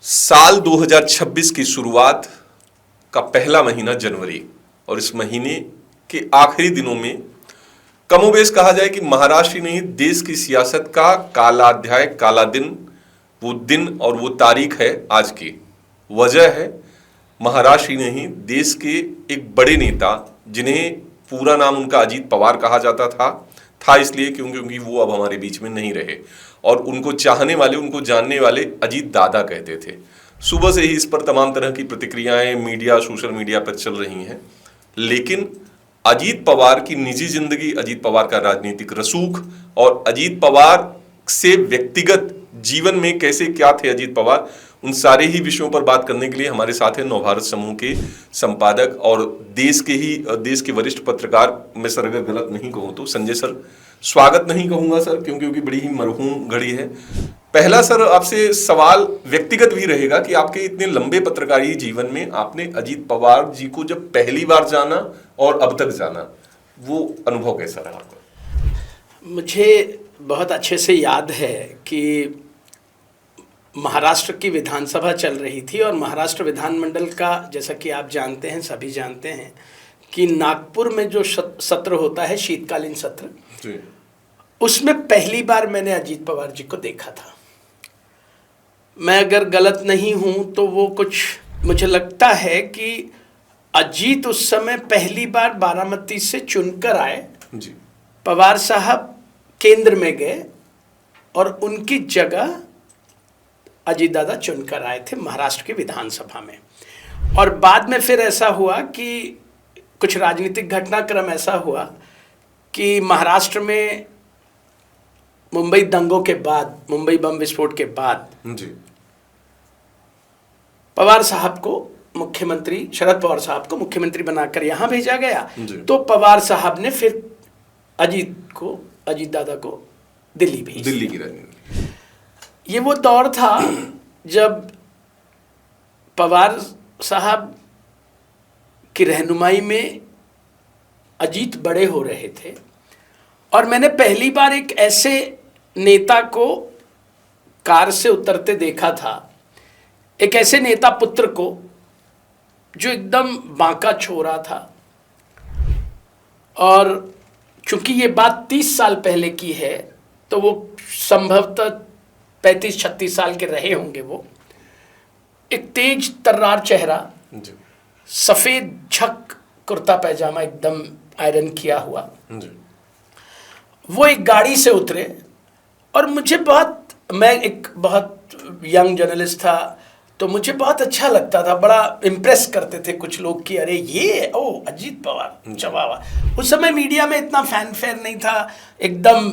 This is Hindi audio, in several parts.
साल 2026 की शुरुआत का पहला महीना जनवरी और इस महीने के आखिरी दिनों में कमोबेश कहा जाए कि महाराष्ट्र ही नहीं देश की सियासत का काला अध्याय, काला दिन और वो तारीख है आज की। वजह है महाराष्ट्र ही नहीं देश के एक बड़े नेता जिन्हें पूरा नाम उनका अजीत पवार कहा जाता था इसलिए क्योंकि वो अब हमारे बीच में नहीं रहे और उनको चाहने वाले, उनको जानने वाले अजीत दादा कहते थे। सुबह से ही इस पर तमाम तरह की प्रतिक्रियाएं मीडिया, सोशल मीडिया पर चल रही हैं, लेकिन अजीत पवार की निजी जिंदगी, अजीत पवार का राजनीतिक रसूख और अजीत पवार से व्यक्तिगत जीवन में कैसे क्या थे अजीत पवार, उन सारे ही विषयों पर बात करने के लिए हमारे साथ हैं नवभारत समूह के संपादक और देश के वरिष्ठ पत्रकार, मैं सर अगर गलत नहीं कहूं तो संजय सर। स्वागत नहीं कहूंगा सर क्योंकि बड़ी ही मरहूम घड़ी है। पहला सर आपसे सवाल व्यक्तिगत भी रहेगा कि आपके इतने लंबे पत्रकारी जीवन में आपने अजीत पवार जी को जब पहली बार जाना और अब तक जाना, वो अनुभव कैसा रहा आपका? मुझे बहुत अच्छे से याद है कि महाराष्ट्र की विधानसभा चल रही थी और महाराष्ट्र विधानमंडल का, जैसा कि आप जानते हैं, सभी जानते हैं कि नागपुर में जो सत्र होता है, शीतकालीन सत्र, उसमें पहली बार मैंने अजीत पवार जी को देखा था। मैं अगर गलत नहीं हूं तो वो कुछ, मुझे लगता है कि अजीत उस समय पहली बार बारामती से चुनकर आए जी। पवार साहब केंद्र में गए और उनकी जगह अजीत दादा चुनकर आए थे महाराष्ट्र की विधानसभा में। और बाद में फिर ऐसा हुआ कि कुछ राजनीतिक घटनाक्रम ऐसा हुआ कि महाराष्ट्र में मुंबई दंगों के बाद, मुंबई बम विस्फोट के बाद जी। पवार साहब को मुख्यमंत्री, शरद पवार साहब को मुख्यमंत्री बनाकर यहां भेजा गया। तो पवार साहब ने फिर अजीत दादा को दिल्ली भेज दिया। दिल्ली की राजनीति, ये वो दौर था जब पवार साहब की रहनुमाई में अजीत बड़े हो रहे थे और मैंने पहली बार एक ऐसे नेता को कार से उतरते देखा था, एक ऐसे नेता पुत्र को जो एकदम बांका छोरा था। और चूंकि ये बात 30 साल पहले की है तो वो संभवतः 35-36 साल के रहे होंगे। वो एक तेज तर्रार चेहरा, सफेद झक कुर्ता पैजामा एकदम आयरन किया हुआ, वो एक गाड़ी से उतरे और मैं एक बहुत यंग जर्नलिस्ट था तो मुझे बहुत अच्छा लगता था, बड़ा इम्प्रेस करते थे कुछ लोग कि अरे ये अजीत पवार चवावा। उस समय मीडिया में इतना फैनफेयर नहीं था, एकदम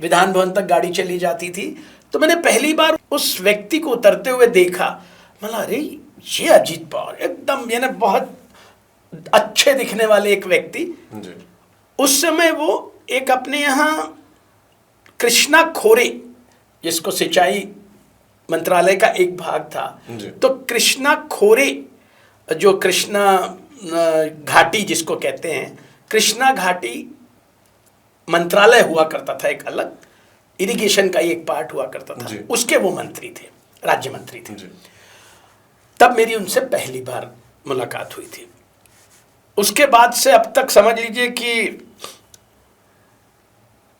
विधान भवन तक गाड़ी चली जाती थी। तो मैंने पहली बार उस व्यक्ति को उतरते हुए देखा, मतलब अरे ये अजीत पवार, एकदम यानी बहुत अच्छे दिखने वाले एक व्यक्ति। उस समय वो एक अपने यहाँ कृष्णा खोरे, जिसको सिंचाई मंत्रालय का एक भाग था, तो कृष्णा खोरे, जो कृष्णा घाटी जिसको कहते हैं, कृष्णा घाटी मंत्रालय हुआ करता था, एक अलग इरिगेशन का एक पार्ट हुआ करता था, उसके वो मंत्री थे, राज्य मंत्री थे। तब मेरी उनसे पहली बार मुलाकात हुई थी। उसके बाद से अब तक समझ लीजिए कि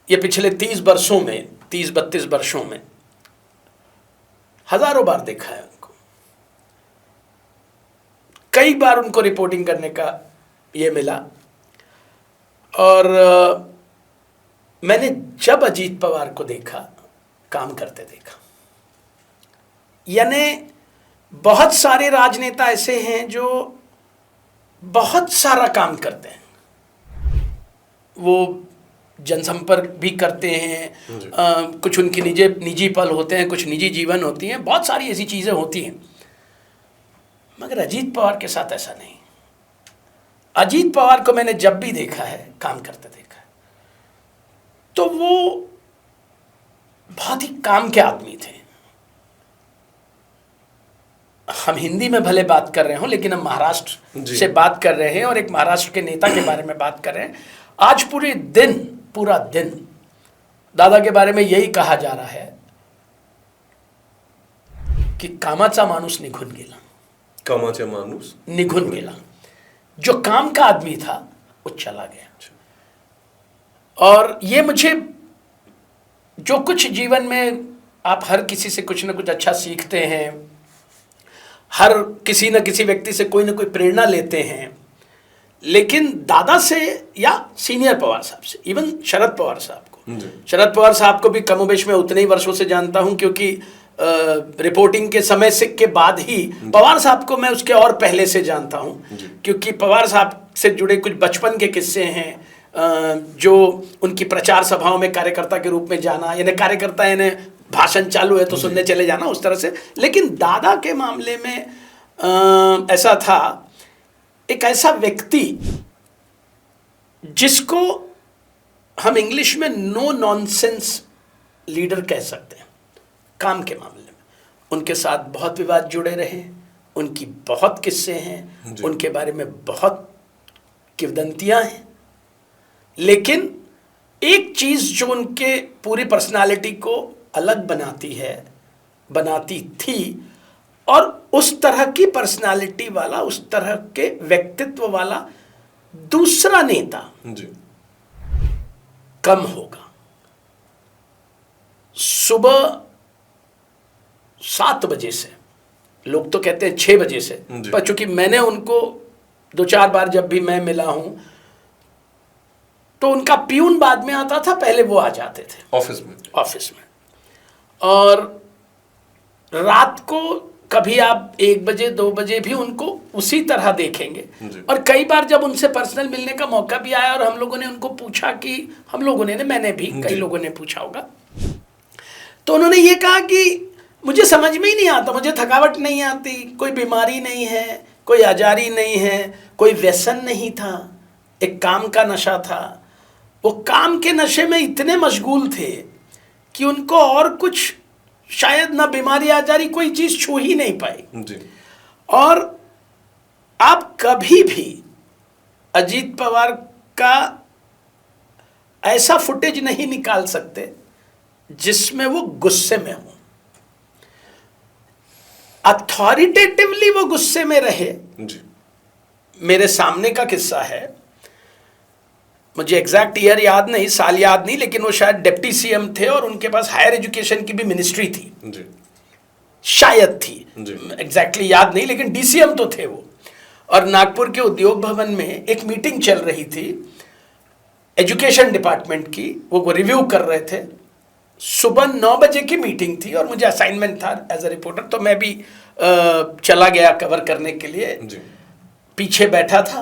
ये पिछले 30-32 वर्षों में हजारों बार देखा है उनको। कई बार उनको रिपोर्टिंग करने का ये मिला और मैंने जब अजीत पवार को देखा, काम करते देखा। यानी बहुत सारे राजनेता ऐसे हैं जो बहुत सारा काम करते हैं, वो जनसंपर्क भी करते हैं, कुछ उनकी निजी पल होते हैं, कुछ निजी जीवन होती हैं, बहुत सारी ऐसी चीज़ें होती हैं। मगर अजीत पवार के साथ ऐसा नहीं। अजीत पवार को मैंने जब भी देखा है, काम करते देखा है, तो वो बहुत ही काम के आदमी थे। हम हिंदी में भले बात कर रहे हो, लेकिन हम महाराष्ट्र से बात कर रहे हैं और एक महाराष्ट्र के नेता के बारे में बात कर रहे हैं। आज पूरा दिन दादा के बारे में यही कहा जा रहा है की कामाचा माणूस निघून गेला. कामाचा माणूस निघून गेला. जो काम का आदमी था वो चला गया. और ये मुझे, जो कुछ जीवन में आप हर किसी से कुछ ना कुछ अच्छा सीखते हैं, हर किसी न किसी व्यक्ति से कोई ना कोई प्रेरणा लेते हैं, लेकिन दादा से या सीनियर पवार साहब से, इवन शरद पवार साहब को, शरद पवार साहब को भी कमोबेश में उतने ही वर्षों से जानता हूं, क्योंकि रिपोर्टिंग के समय से के बाद ही पवार साहब को मैं उसके और पहले से जानता हूं, क्योंकि पवार साहब से जुड़े कुछ बचपन के किस्से हैं, जो उनकी प्रचार सभाओं में कार्यकर्ता के रूप में जाना, यानी कार्यकर्ता यानी भाषण चालू है तो सुनने चले जाना, उस तरह से. लेकिन दादा के मामले में ऐसा था, एक ऐसा व्यक्ति जिसको हम इंग्लिश में नो नॉनसेंस लीडर कह सकते हैं. काम के मामले में उनके साथ बहुत विवाद जुड़े रहे, उनकी बहुत किस्से हैं, उनके बारे में बहुत किंवदंतियां हैं, लेकिन एक चीज जो उनके पूरी पर्सनालिटी को अलग बनाती थी, और उस तरह की पर्सनालिटी वाला, उस तरह के व्यक्तित्व वाला दूसरा नेता कम होगा. सुबह 7 बजे से, लोग तो कहते हैं 6 बजे से, पर चूंकि मैंने उनको 2-4 बार जब भी मैं मिला हूं, तो उनका प्यून बाद में आता था, पहले वो आ जाते थे ऑफिस में. और रात को कभी आप 1 बजे 2 बजे भी उनको उसी तरह देखेंगे. और कई बार जब उनसे पर्सनल मिलने का मौका भी आया और हम लोगों ने उनको पूछा कि, हम लोगों ने, मैंने भी, कई लोगों ने पूछा होगा, तो उन्होंने ये कहा कि मुझे समझ में ही नहीं आता, मुझे थकावट नहीं आती, कोई बीमारी नहीं है, कोई आजारी नहीं है, कोई व्यसन नहीं था, एक काम का नशा था. वो काम के नशे में इतने मशगूल थे कि उनको और कुछ, शायद ना बीमारी आजारी, कोई चीज छू ही नहीं पाई. और आप कभी भी अजीत पवार का ऐसा फुटेज नहीं निकाल सकते जिसमें वो गुस्से में हो. अथॉरिटेटिवली वो गुस्से में रहे. मेरे सामने का किस्सा है, मुझे एग्जैक्ट ईयर याद नहीं, साल याद नहीं, लेकिन वो शायद डिप्टी सीएम थे और उनके पास हायर एजुकेशन की भी मिनिस्ट्री थी, शायद थी, एग्जैक्टली याद नहीं, लेकिन डीसीएम तो थे वो. और नागपुर के उद्योग भवन में एक मीटिंग चल रही थी एजुकेशन डिपार्टमेंट की, वो रिव्यू कर रहे थे. सुबह 9 बजे की मीटिंग थी और मुझे असाइनमेंट था एज अ रिपोर्टर, तो मैं भी चला गया कवर करने के लिए. पीछे बैठा था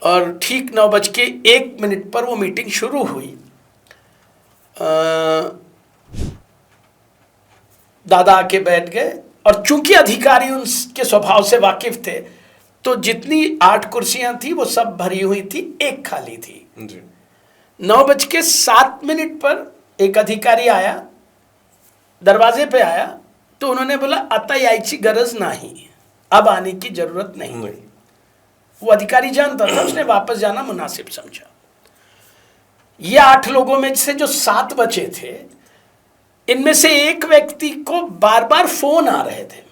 और ठीक 9:01 पर वो मीटिंग शुरू हुई. दादा आके बैठ गए, और चूंकि अधिकारी उनके स्वभाव से वाकिफ थे, तो जितनी 8 कुर्सियां थी वो सब भरी हुई थी, एक खाली थी. 9:07 पर एक अधिकारी आया, दरवाजे पे आया, तो उन्होंने बोला आता यायची गरज नहीं, अब आने की जरूरत नहीं. वो अधिकारी जानता था, उसने वापस जाना मुनासिब समझा. ये 8 लोगों में से जो 7 बचे थे, इनमें से एक व्यक्ति को बार बार फोन आ रहे थे,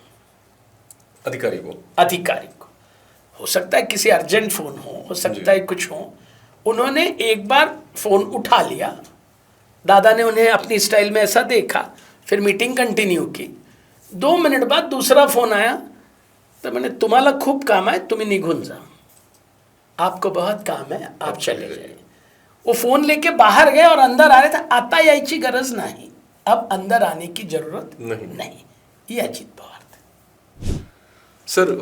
अधिकारी को. हो सकता है किसी अर्जेंट फोन हो सकता है कुछ हो. उन्होंने एक बार फोन उठा लिया, दादा ने उन्हें अपनी स्टाइल में ऐसा देखा, फिर मीटिंग कंटिन्यू की. 2 मिनट बाद दूसरा फोन आया, तो मैंने, तुम्हाला खूप काम है, तुम्हें निघून जा, आपको बहुत काम है, आप चले जाइए. वो फोन लेके बाहर गए और अंदर आ रहे थे, आता यायची गरज नहीं, अब अंदर आने की जरूरत नहीं. ये अजीत पवार थे. सर,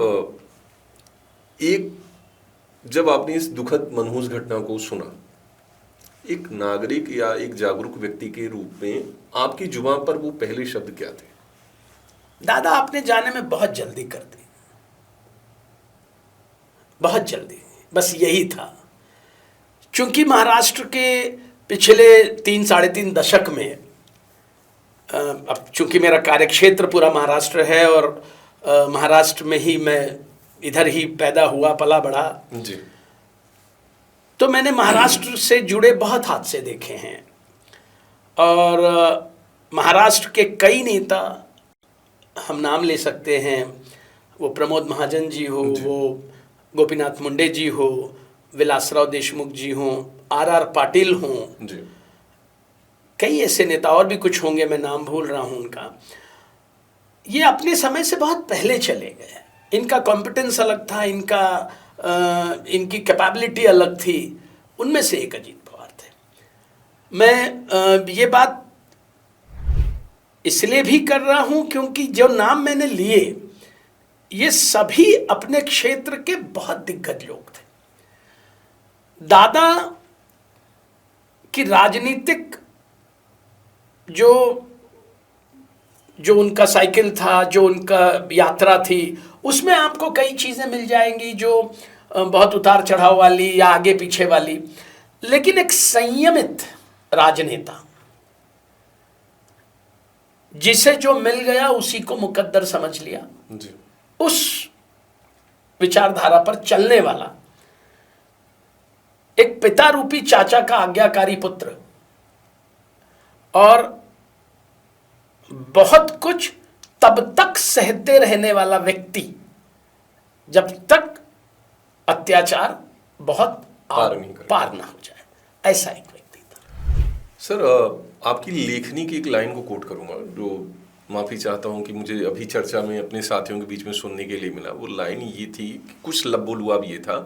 एक जब आपने इस दुखद मनहूस घटना को सुना, एक नागरिक या एक जागरूक व्यक्ति के रूप में आपकी जुबान पर वो पहले शब्द क्या थे? दादा आपने जाने में बहुत जल्दी कर दी, बहुत जल्दी, बस यही था. चूंकि महाराष्ट्र के पिछले 3-3.5 दशक में, अब चूंकि मेरा कार्यक्षेत्र पूरा महाराष्ट्र है और महाराष्ट्र में ही मैं इधर ही पैदा हुआ पला बढ़ा जी, तो मैंने महाराष्ट्र से जुड़े बहुत हादसे देखे हैं. और महाराष्ट्र के कई नेता हम नाम ले सकते हैं, वो प्रमोद महाजन जी हो, वो गोपीनाथ मुंडे जी हो, विलासराव देशमुख जी हों, आर पाटिल हों, कई ऐसे नेता और भी कुछ होंगे, मैं नाम भूल रहा हूं उनका। ये अपने समय से बहुत पहले चले गए। इनका कॉम्पिटेंस अलग था, इनकी कैपेबिलिटी अलग थी। उनमें से एक अजीत पवार थे। मैं ये बात इसलिए भी कर रहा हूं क्योंकि जो नाम मैंने लिए ये सभी अपने क्षेत्र के बहुत दिग्गज लोग थे। दादा की राजनीतिक जो उनका साइकिल था, जो उनका यात्रा थी, उसमें आपको कई चीज़ें मिल जाएंगी जो बहुत उतार चढ़ाव वाली या आगे पीछे वाली, लेकिन एक संयमित राजनेता जिसे जो मिल गया उसी को मुकद्दर समझ लिया, उस विचारधारा पर चलने वाला एक पिता रूपी चाचा का आज्ञाकारी पुत्र, और बहुत कुछ तब तक सहते रहने वाला व्यक्ति जब तक अत्याचार बहुत पार ना हो जाए, ऐसा एक व्यक्ति था। सर, आपकी लेखनी की एक लाइन को कोट करूंगा, जो माफ़ी चाहता हूं कि मुझे अभी चर्चा में अपने साथियों के बीच में सुनने के लिए मिला। वो लाइन ये थी कि कुछ लबोलुआब ये था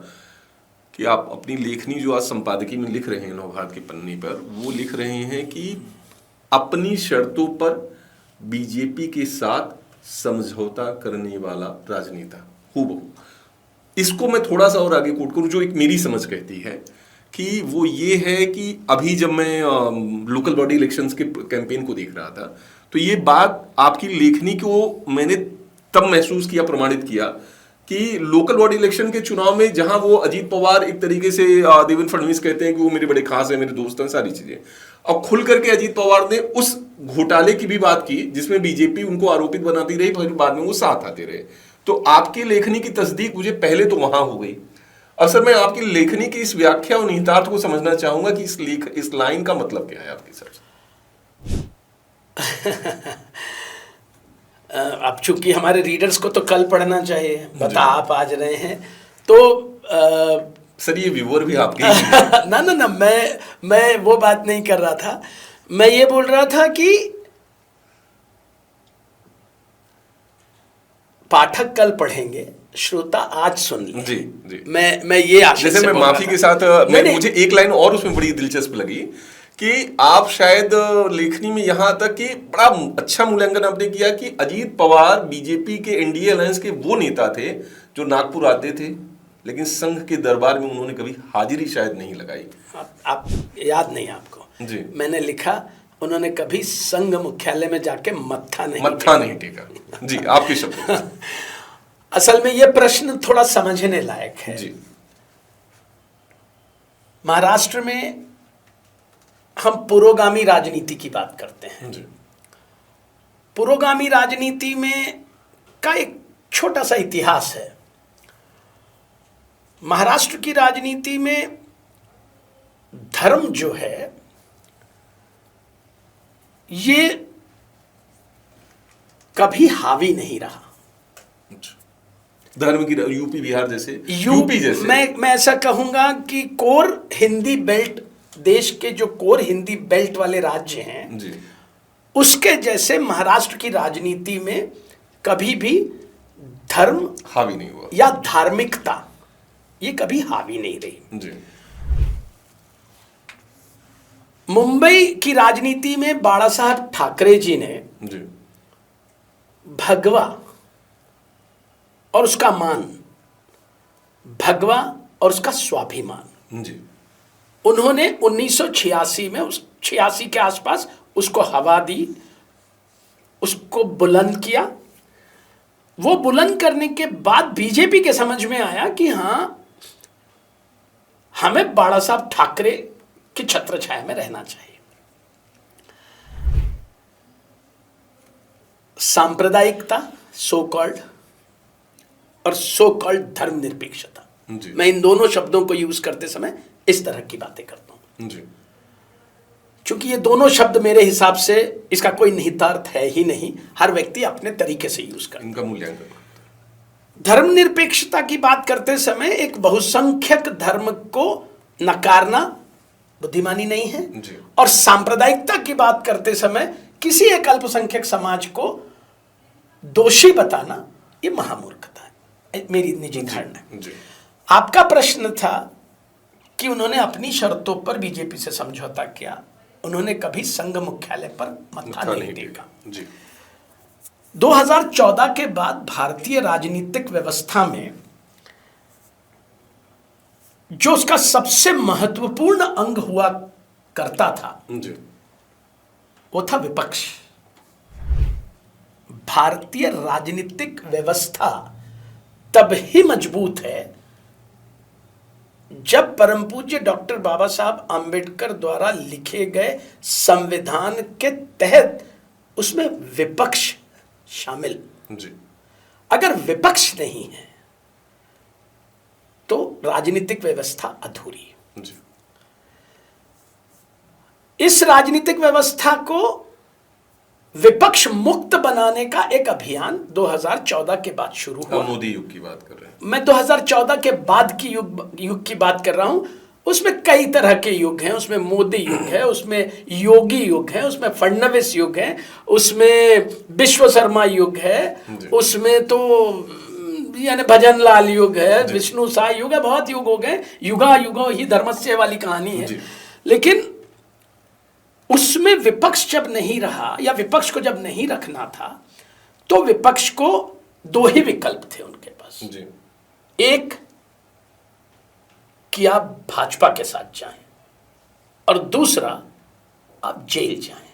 कि आप अपनी लेखनी जो आज संपादकी में लिख रहे हैं नवभारत के पन्ने पर, वो लिख रहे हैं कि अपनी शर्तों पर बीजेपी के साथ समझौता करने वाला राजनेता हूबहू। इसको मैं थोड़ा सा और आगे कोट करूं, जो एक मेरी समझ कहती है कि वो ये है कि अभी जब मैं लोकल बॉडी इलेक्शंस के कैंपेन को देख रहा था, तो ये बात आपकी लेखनी को मैंने तब महसूस किया, प्रमाणित किया कि लोकल बॉडी इलेक्शन के चुनाव में जहां वो अजीत पवार एक तरीके से देवेंद्र फडणवीस कहते हैं कि वो मेरे बड़े खास हैं, मेरे दोस्त हैं, सारी चीजें, और खुल करके अजीत पवार ने उस घोटाले की भी बात की जिसमें बीजेपी उनको आरोपित बनाती रही, फिर बाद में वो साथ आते रहे। तो आपकी लेखनी की तस्दीक मुझे पहले तो वहां हो गई। अब सर, मैं आपकी लेखनी की इस व्याख्या और निहितार्थ को समझना चाहूंगा कि इस लाइन का मतलब क्या है आपके हिसाब से? अब चूंकि हमारे रीडर्स को तो कल पढ़ना चाहिए, बता आप आज रहे हैं तो सर ये व्यूअर भी आपके ना ना ना, मैं वो बात नहीं कर रहा था। मैं ये बोल रहा था कि पाठक कल पढ़ेंगे, श्रोता आज सुन लें। जी जी। मैं ये आशा जैसे मैं माफी के साथ मुझे एक लाइन और उसमें बड़ी दिलचस्प लगी कि आप शायद लेखनी में यहां तक कि बड़ा अच्छा मूल्यांकन आपने किया कि अजीत पवार बीजेपी के एनडीए अलायंस के वो नेता थे जो नागपुर आते थे, लेकिन संघ के दरबार में उन्होंने कभी हाजिरी शायद नहीं लगाई। आप याद नहीं आपको जी। मैंने लिखा, उन्होंने कभी संघ मुख्यालय में जाके मत्था नहीं टेका। जी, आपके शब्द। असल में यह प्रश्न थोड़ा समझने लायक है। जी। महाराष्ट्र में हम पुरोगामी राजनीति की बात करते हैं। जी। पुरोगामी राजनीति में का एक छोटा सा इतिहास है। महाराष्ट्र की राजनीति में धर्म जो है ये कभी हावी नहीं रहा। धर्म की यूपी बिहार जैसे यूपी जैसे मैं ऐसा कहूंगा कि कोर हिंदी बेल्ट, देश के जो कोर हिंदी बेल्ट वाले राज्य हैं जी, उसके जैसे महाराष्ट्र की राजनीति में कभी भी धर्म हावी नहीं हुआ या धार्मिकता ये कभी हावी नहीं रही। जी। मुंबई की राजनीति में बाला साहब ठाकरे जी ने जी। भगवा और उसका मान, भगवा और उसका स्वाभिमान, जी, उन्होंने 1986 में 86 के आसपास उसको हवा दी, उसको बुलंद किया। वो बुलंद करने के बाद बीजेपी के समझ में आया कि हाँ, हमें बाला साहब ठाकरे की छत्र छाया में रहना चाहिए। सांप्रदायिकता सो कॉल्ड और सो कॉल्ड धर्मनिरपेक्षता, मैं इन दोनों शब्दों को यूज करते समय इस तरह की बातें करता हूं। जी। चूंकि ये दोनों शब्द मेरे हिसाब से इसका कोई निहितार्थ है ही नहीं, हर व्यक्ति अपने तरीके से यूज करता है। इनका मूल्यांकन धर्मनिरपेक्षता की बात करते समय एक बहुसंख्यक धर्म को नकारना बुद्धिमानी नहीं है, जी। और सांप्रदायिकता की बात करते समय किसी एक अल्पसंख्यक समाज को दोषी बताना ये महामूर्खता है, मेरी निजी धारणा है। जी। आपका प्रश्न था कि उन्होंने अपनी शर्तों पर बीजेपी से समझौता किया, उन्होंने कभी संघ मुख्यालय पर मत्था नहीं टेका। जी। 2014 के बाद भारतीय राजनीतिक व्यवस्था में जो उसका सबसे महत्वपूर्ण अंग हुआ करता था जी। वो था विपक्ष। भारतीय राजनीतिक व्यवस्था तब ही मजबूत है जब परम पूज्य डॉक्टर बाबा साहब आंबेडकर द्वारा लिखे गए संविधान के तहत उसमें विपक्ष शामिल। जी। अगर विपक्ष नहीं है तो राजनीतिक व्यवस्था अधूरी है। जी। इस राजनीतिक व्यवस्था को विपक्ष मुक्त बनाने का एक अभियान 2014 के बाद शुरू हुआ। मोदी युग की बात कर रहे हैं। मैं 2014 के बाद की युग की बात कर रहा हूं। उसमें कई तरह के युग हैं, उसमें मोदी युग है, उसमें योगी युग है, उसमें फडणवीस युग है, उसमें विश्व शर्मा युग है, उसमें तो यानी भजन लाल युग है, विष्णु साय युग है, बहुत युग हो गए। युगा युगो ही धर्मस्य वाली कहानी है। लेकिन उसमें विपक्ष जब नहीं रहा या विपक्ष को जब नहीं रखना था तो विपक्ष को दो ही विकल्प थे उनके पास। जी। एक कि आप भाजपा के साथ जाएं और दूसरा आप जेल जाएं।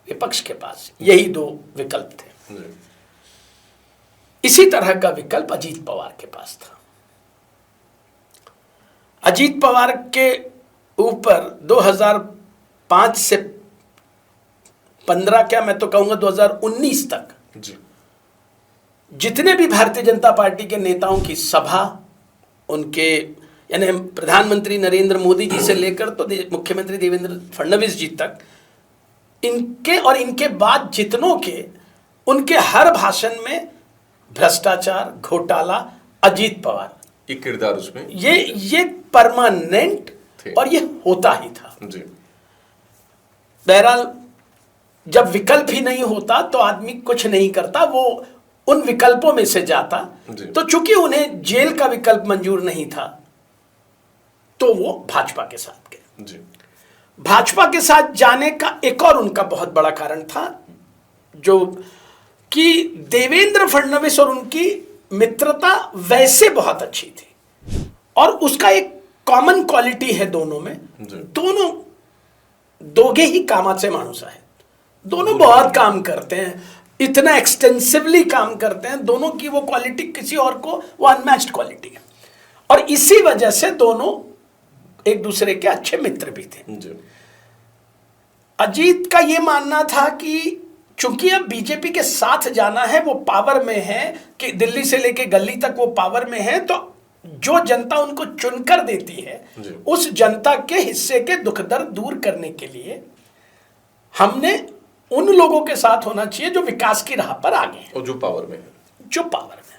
विपक्ष के पास यही दो विकल्प थे। जी। इसी तरह का विकल्प अजीत पवार के पास था। अजीत पवार के ऊपर 2005 से 15 क्या मैं तो कहूंगा 2019 तक जी। जितने भी भारतीय जनता पार्टी के नेताओं की सभा, उनके यानी प्रधानमंत्री नरेंद्र मोदी जी से लेकर तो मुख्यमंत्री देवेंद्र फडणवीस जी तक, इनके और इनके बाद जितनों के, उनके हर भाषण में भ्रष्टाचार, घोटाला, अजीत पवार ये किरदार उसमें ये परमानेंट और ये होता ही था। जी। बहरहाल जब विकल्प ही नहीं होता तो आदमी कुछ नहीं करता, वो उन विकल्पों में से जाता। तो चूंकि उन्हें जेल का विकल्प मंजूर नहीं था तो वो भाजपा के साथ गए। जी। भाजपा के साथ जाने का एक और उनका बहुत बड़ा कारण था जो कि देवेंद्र फडणवीस और उनकी मित्रता वैसे बहुत अच्छी थी और उसका एक कॉमन क्वालिटी है दोनों में। दोनों दोगे ही कामाचे माणूस आहेत, दोनों बहुत काम करते हैं, इतना एक्सटेंसिवली काम करते हैं। दोनों की वो क्वालिटी किसी और को वो अनमैच्ड क्वालिटी है और इसी वजह से दोनों एक दूसरे के अच्छे मित्र भी थे। अजीत का ये मानना था कि चूंकि अब बीजेपी के साथ जाना है, वो पावर में है कि दिल्ली से लेके गली तक वो पावर में है, तो जो जनता उनको चुनकर देती है उस जनता के हिस्से के दुख दर्द दूर करने के लिए हमने उन लोगों के साथ होना चाहिए जो विकास की राह पर आगे हैं और जो पावर में है। जो पावर में,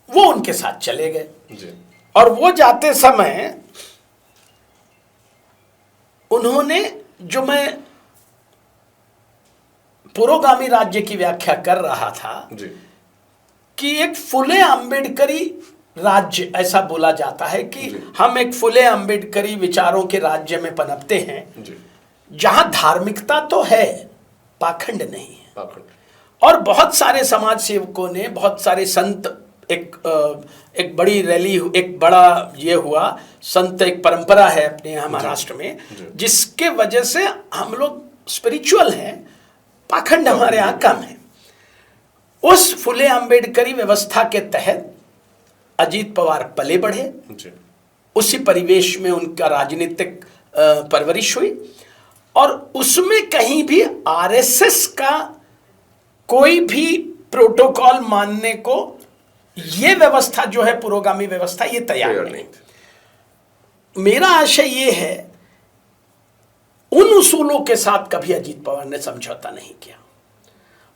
वो उनके साथ चले गए। और वो जाते समय उन्होंने, जो मैं पुरोगामी राज्य की व्याख्या कर रहा था कि एक फुले आंबेडकरी राज्य, ऐसा बोला जाता है कि हम एक फुले आंबेडकरी विचारों के राज्य में पनपते हैं जहां धार्मिकता तो है, पाखंड नहीं है। और बहुत सारे समाज सेवकों ने, बहुत सारे संत, एक बड़ी रैली, एक बड़ा ये हुआ, संत एक परंपरा है अपने यहाँ महाराष्ट्र में, जिसके वजह से हम लोग स्पिरिचुअल हैं, पाखंड हमारे यहाँ कम है। उस फुले आंबेडकरी व्यवस्था के तहत अजीत पवार पले बढ़े, उसी परिवेश में उनका राजनीतिक परवरिश हुई और उसमें कहीं भी आरएसएस का कोई भी प्रोटोकॉल मानने को ये व्यवस्था जो है पुरोगामी व्यवस्था, ये तैयार नहीं। मेरा आशय ये है उन उसूलों के साथ कभी अजीत पवार ने समझौता नहीं किया।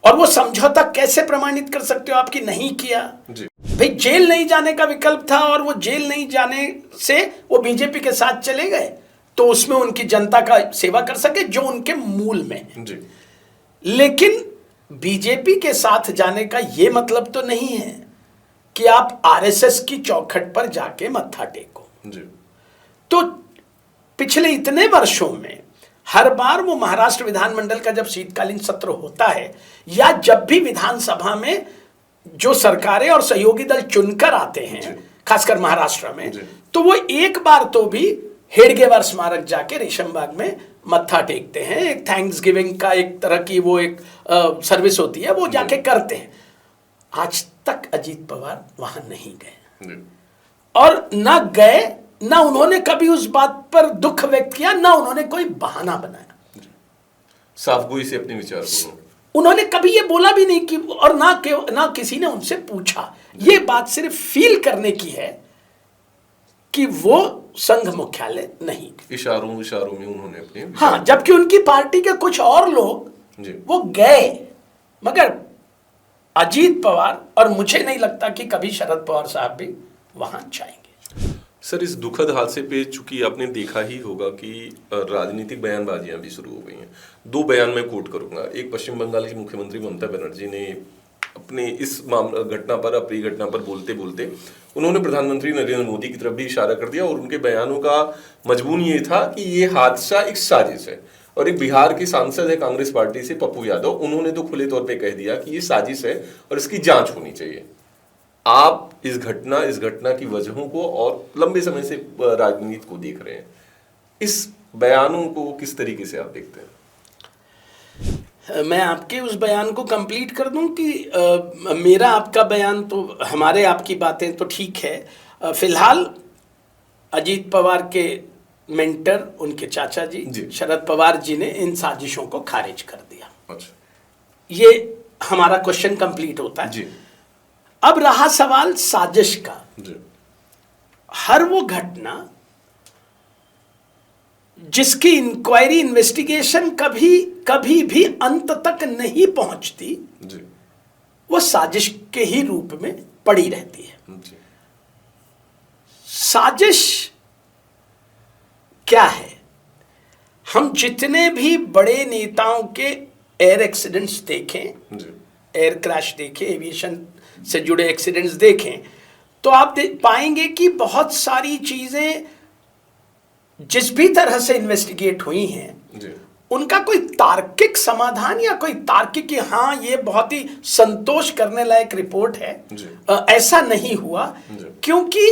और वो समझौता कैसे प्रमाणित कर सकते हो आपकी नहीं किया? भाई जेल नहीं जाने का विकल्प था और वो जेल नहीं जाने से वो बीजेपी के साथ चले गए, तो उसमें उनकी जनता का सेवा कर सके जो उनके मूल में है। लेकिन बीजेपी के साथ जाने का ये मतलब तो नहीं है कि आप आरएसएस की चौखट पर जाके मत्था टेको। तो पिछले इतने वर्षों में हर बार वो महाराष्ट्र विधानमंडल का जब शीतकालीन सत्र होता है या जब भी विधानसभा में जो सरकारें और सहयोगी दल चुनकर आते हैं, खासकर महाराष्ट्र में, तो वो एक बार तो भी हेडगेवार स्मारक जाके रेशमबाग में मत्था टेकते हैं। एक थैंक्स गिविंग का एक तरह की वो एक सर्विस होती है, वो जाके करते हैं। आज तक अजीत पवार वहां नहीं गए और ना गए, ना उन्होंने कभी उस बात पर दुख व्यक्त किया, ना उन्होंने कोई बहाना बनाया। साफगोई से अपने विचार को उन्होंने कभी ये बोला भी नहीं कि, और ना किसी ने उनसे पूछा। ये बात सिर्फ फील करने की है कि वो संघ मुख्यालय नहीं, इशारों में उन्होंने अपने हाँ, जबकि उनकी पार्टी के कुछ और लोग वो गए, मगर अजीत पवार और मुझे नहीं लगता कि कभी शरद पवार साहब भी वहां जाएंगे। सर, इस दुखद हादसे पे चूंकि आपने देखा ही होगा कि राजनीतिक बयानबाजियां भी शुरू हो गई हैं। दो बयान मैं कोट करूंगा। एक, पश्चिम बंगाल की मुख्यमंत्री ममता बनर्जी ने अपने इस घटना पर, अप्रिय घटना पर बोलते बोलते उन्होंने प्रधानमंत्री नरेंद्र मोदी की तरफ भी इशारा कर दिया और उनके बयानों का मजमून ये था कि ये हादसा एक साजिश है। और एक बिहार के सांसद है कांग्रेस पार्टी से, पप्पू यादव, उन्होंने तो खुले तौर पे कह दिया कि ये साजिश है और इसकी जांच होनी चाहिए। आप इस घटना की वजहों को और लंबे समय से राजनीति को देख रहे हैं, इस बयानों को किस तरीके से आप देखते हैं? मैं आपके उस बयान को कंप्लीट कर दूं कि मेरा आपका बयान तो, हमारे आपकी बातें तो ठीक है। फिलहाल अजीत पवार के मेंटर, उनके चाचा जी शरद पवार जी ने इन साजिशों को खारिज कर दिया। अच्छा, ये हमारा क्वेश्चन कंप्लीट होता है जी। अब रहा सवाल साजिश का। हर वो घटना जिसकी इंक्वायरी, इन्वेस्टिगेशन कभी भी अंत तक नहीं पहुंचती, वो साजिश के ही रूप में पड़ी रहती है। साजिश क्या है? हम जितने भी बड़े नेताओं के एयर एक्सीडेंट्स देखें, एयर क्रैश देखें, एविएशन से जुड़े एक्सीडेंट्स देखें, तो आप पाएंगे कि बहुत सारी चीजें जिस भी तरह से इन्वेस्टिगेट हुई हैं, उनका कोई तार्किक समाधान या कोई तार्किक कि हाँ ये बहुत ही संतोष करने लायक रिपोर्ट है, ऐसा नहीं हुआ। क्योंकि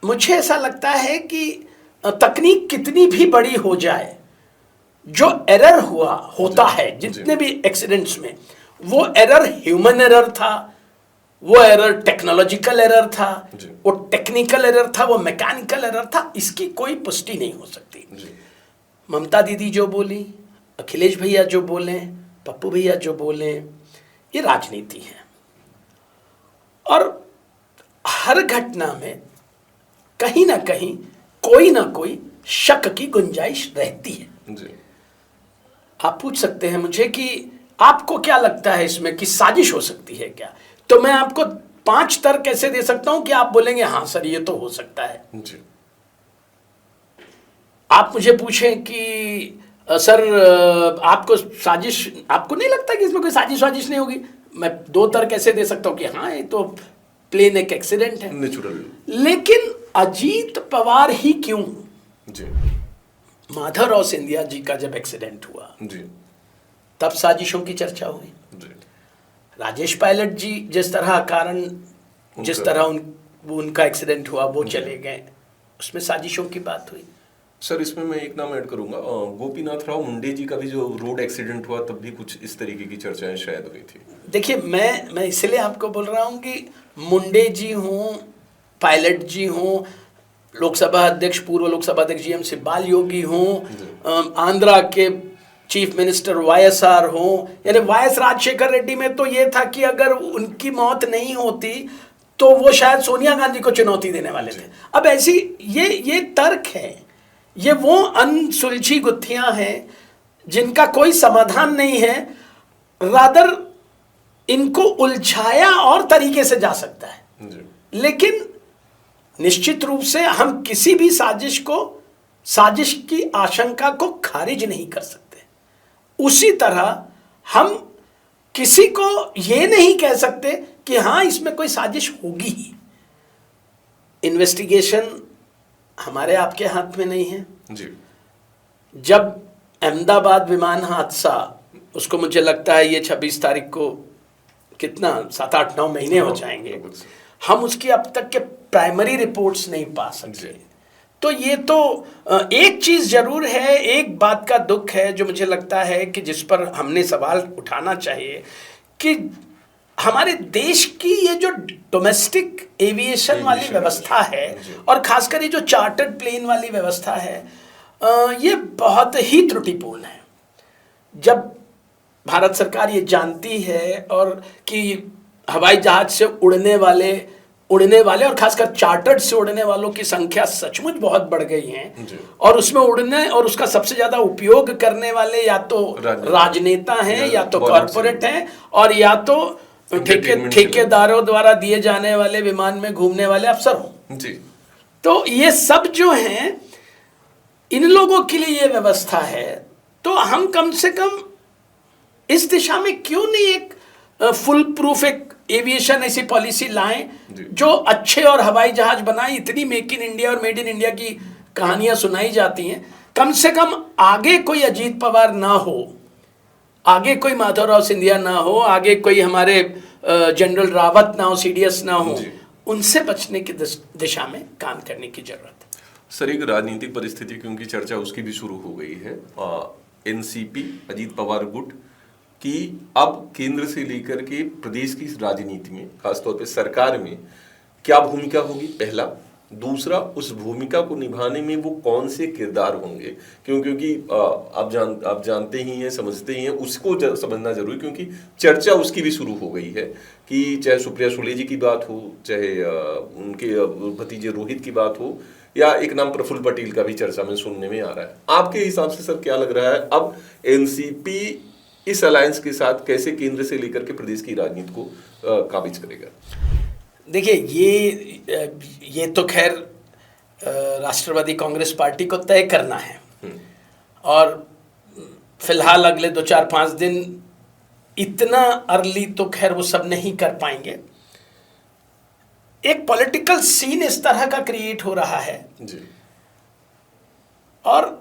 मुझे ऐसा लगता है कि तकनीक कितनी भी बड़ी हो जाए, जो एरर होता है जितने भी एक्सीडेंट्स में, वो एरर ह्यूमन एरर था, वो एरर टेक्नोलॉजिकल एरर था, वो टेक्निकल एरर था, वो मैकेनिकल एरर था, इसकी कोई पुष्टि नहीं हो सकती। ममता दीदी जो बोली, अखिलेश भैया जो बोले, पप्पू भैया जो बोले, ये राजनीति है। और हर घटना में कहीं ना कहीं कोई ना कोई शक की गुंजाइश रहती है। आप पूछ सकते हैं मुझे कि आपको क्या लगता है इसमें कि साजिश हो सकती है क्या? तो मैं आपको 5 तर्क कैसे दे सकता हूं कि आप बोलेंगे हाँ सर ये तो हो सकता है। आप मुझे पूछें कि सर आपको साजिश, आपको नहीं लगता कि इसमें कोई साजिश नहीं होगी, मैं 2 तर्क कैसे दे सकता हूं कि हाँ ये तो प्लेन एक एक्सीडेंट है, नेचुरल। लेकिन अजीत पवार ही क्यों? माधवराव सिंधिया जी का जब एक्सीडेंट हुआ तब साजिशों की चर्चा हुई। राजेश पायलट जी जिस तरह उनका एक्सीडेंट हुआ, वो चले गए, उसमें साजिशों की बात हुई। सर, इसमें मैं एक नाम ऐड करूंगा, गोपीनाथ राव मुंडे जी का भी जो रोड एक्सीडेंट हुआ तब भी कुछ इस तरीके की चर्चाएं शायद हुई थी। देखिए, मैं इसलिए आपको बोल रहा हूं कि मुंडे जी हों, पायलट जी हों, लोकसभा अध्यक्ष, पूर्व लोकसभा अध्यक्ष जी एम सिब्बाल योगी हों, आंध्रा के चीफ मिनिस्टर वाईएसआर हों, यानी वाईएस राजशेखर रेड्डी में तो ये था कि अगर उनकी मौत नहीं होती तो वो शायद सोनिया गांधी को चुनौती देने वाले थे। अब ऐसी ये तर्क है, ये वो अनसुलझी गुत्थियां हैं जिनका कोई समाधान नहीं है, रादर इनको उलझाया और तरीके से जा सकता है। लेकिन निश्चित रूप से हम किसी भी साजिश की आशंका को खारिज नहीं कर सकते। उसी तरह हम किसी को यह नहीं कह सकते कि हां इसमें कोई साजिश होगी ही। इन्वेस्टिगेशन हमारे आपके हाथ में नहीं है जी। जब अहमदाबाद विमान हादसा, उसको मुझे लगता है ये 26 तारीख को कितना 7-8-9 महीने हो जाएंगे, हम उसकी अब तक के प्राइमरी रिपोर्ट्स नहीं पा सकते। तो ये तो एक चीज जरूर है, एक बात का दुख है जो मुझे लगता है कि जिस पर हमने सवाल उठाना चाहिए कि हमारे देश की ये जो डोमेस्टिक एविएशन वाली व्यवस्था है और खासकर ये जो चार्टर्ड प्लेन वाली व्यवस्था है, ये बहुत ही त्रुटिपूर्ण है। जब भारत सरकार ये जानती है और कि हवाई जहाज से उड़ने वाले और खासकर चार्टर्ड से उड़ने वालों की संख्या सचमुच बहुत बढ़ गई है, और उसमें उड़ने और उसका सबसे ज्यादा उपयोग करने वाले या तो राजनेता हैं या तो कॉरपोरेट हैं और या तो ठेकेदारों द्वारा दिए जाने वाले विमान में घूमने वाले अफसर हों। तो ये सब जो हैं, इन लोगों के लिए ये व्यवस्था है। तो हम कम से कम इस दिशा में क्यों नहीं एक फुल प्रूफ एक एविएशन ऐसी पॉलिसी लाएं जो अच्छे और हवाई जहाज बनाए। इतनी मेक इन इंडिया और मेड इन इंडिया की कहानियां सुनाई जाती हैं, कम से कम आगे कोई अजीत पवार ना हो, आगे कोई माधवराव सिंधिया ना हो, आगे कोई हमारे जनरल रावत ना हो, सीडीएस ना हो, उनसे बचने की दिशा में काम करने की जरूरत है। सर, एक राजनीतिक परिस्थिति क्योंकि चर्चा उसकी भी शुरू हो गई है, एनसीपी अजीत पवार गुट कि अब केंद्र से लेकर के प्रदेश की राजनीति में, खासतौर पे सरकार में क्या भूमिका होगी, पहला। दूसरा, उस भूमिका को निभाने में वो कौन से किरदार होंगे, क्योंकि आप जानते ही हैं, समझते ही हैं, उसको समझना जरूरी, क्योंकि चर्चा उसकी भी शुरू हो गई है कि चाहे सुप्रिया सुले जी की बात हो, चाहे उनके भतीजे रोहित की बात हो, या एक नाम प्रफुल्ल पटेल का भी चर्चा में सुनने में आ रहा है। आपके हिसाब से सर क्या लग रहा है, अब एनसीपी इस अलायंस के साथ कैसे केंद्र से लेकर के प्रदेश की राजनीति को काबिज करेगा? देखिए, ये तो खैर राष्ट्रवादी कांग्रेस पार्टी को तय करना है, और फिलहाल अगले 2-4-5 दिन इतना अर्ली तो खैर वो सब नहीं कर पाएंगे। एक पॉलिटिकल सीन इस तरह का क्रिएट हो रहा है जी। और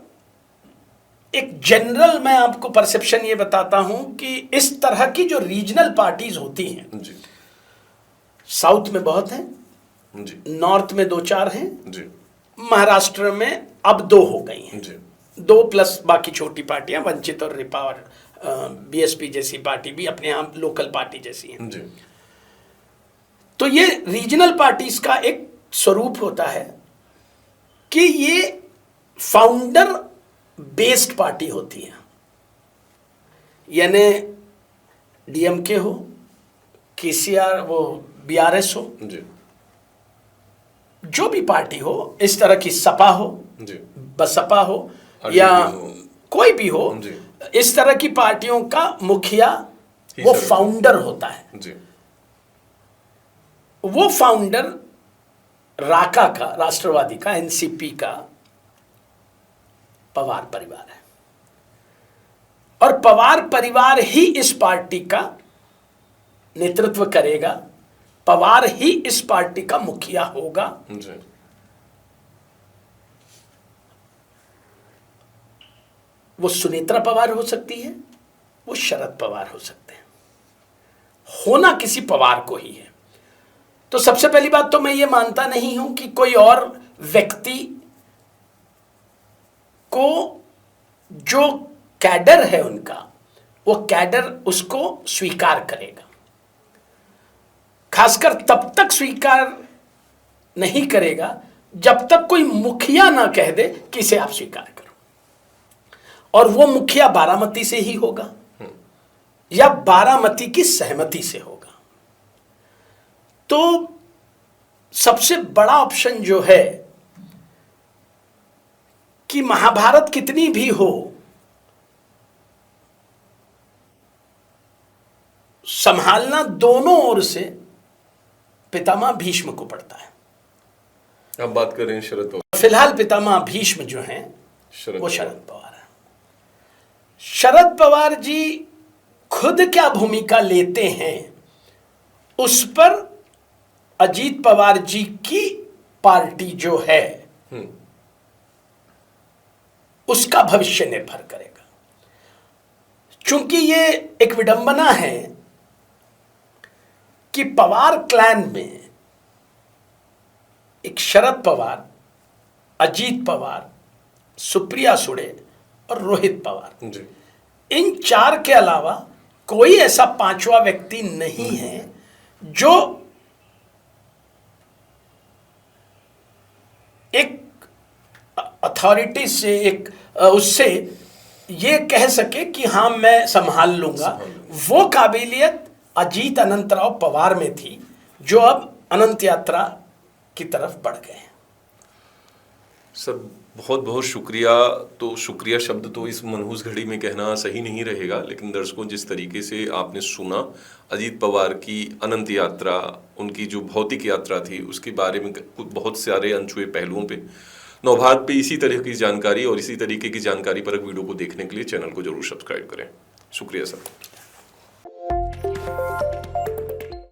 एक जनरल मैं आपको परसेप्शन ये बताता हूं कि इस तरह की जो रीजनल पार्टीज होती हैं जी, साउथ में बहुत हैं जी, नॉर्थ में 2-4 हैं जी, महाराष्ट्र में अब 2 हो गई हैं जी, 2 प्लस बाकी छोटी पार्टियां, वंचित और रिपा और बीएसपी जैसी पार्टी भी अपने यहाँ लोकल पार्टी जैसी हैं जी। तो ये रीजनल पार्टीज का एक स्वरूप होता है कि ये फाउंडर बेस्ड पार्टी होती है, यानी डीएमके हो, केसीआर वो बीआरएस हो, जी, जो भी पार्टी हो, इस तरह की सपा हो, जी, बसपा हो या कोई भी हो, इस तरह की पार्टियों का मुखिया वो फाउंडर होता है। जी। वो फाउंडर राका का, राष्ट्रवादी का, एनसीपी का पवार परिवार है, और पवार परिवार ही इस पार्टी का नेतृत्व करेगा, पवार ही इस पार्टी का मुखिया होगा। जी। वो सुनेत्रा पवार हो सकती है, वो शरद पवार हो सकते हैं, होना किसी पवार को ही है। तो सबसे पहली बात तो मैं ये मानता नहीं हूं कि कोई और व्यक्ति को जो कैडर है उनका, वो कैडर उसको स्वीकार करेगा। खासकर तब तक स्वीकार नहीं करेगा जब तक कोई मुखिया ना कह दे कि इसे आप स्वीकार करो, और वो मुखिया बारामती से ही होगा या बारामती की सहमति से होगा। तो सबसे बड़ा ऑप्शन जो है कि महाभारत कितनी भी हो, संभालना दोनों ओर से पितामह भीष्म को पड़ता है। अब बात कर रहे हैं शरद पवार। फिलहाल पितामह भीष्म जो हैं वो पवार। शरद पवार है। शरद पवार जी खुद क्या भूमिका लेते हैं उस पर अजीत पवार जी की पार्टी जो है उसका भविष्य निर्भर करेगा। चूंकि ये एक विडंबना है कि पवार क्लैन में एक शरद पवार, अजीत पवार, सुप्रिया सुळे और रोहित पवार, जी। इन चार के अलावा कोई ऐसा पांचवा व्यक्ति नहीं है जो एक अथॉरिटी से, एक उससे ये कह सके कि हाँ मैं संभाल लूंगा। वो काबिलियत अजीत अनंतराव पवार में थी जो अब अनंत यात्रा की तरफ बढ़ गए हैं। सर बहुत बहुत शुक्रिया। तो शुक्रिया शब्द तो इस मनहूस घड़ी में कहना सही नहीं रहेगा, लेकिन दर्शकों जिस तरीके से आपने सुना अजीत पवार की अनंत यात्रा, उनकी जो भौतिक यात्रा थी उसके बारे में बहुत सारे अनछुए पहलुओं पे नवभारत पे इसी तरह की जानकारी और इसी तरीके की जानकारी पर वीडियो को देखने के लिए चैनल को जरूर सब्सक्राइब करें। शुक्रिया सर।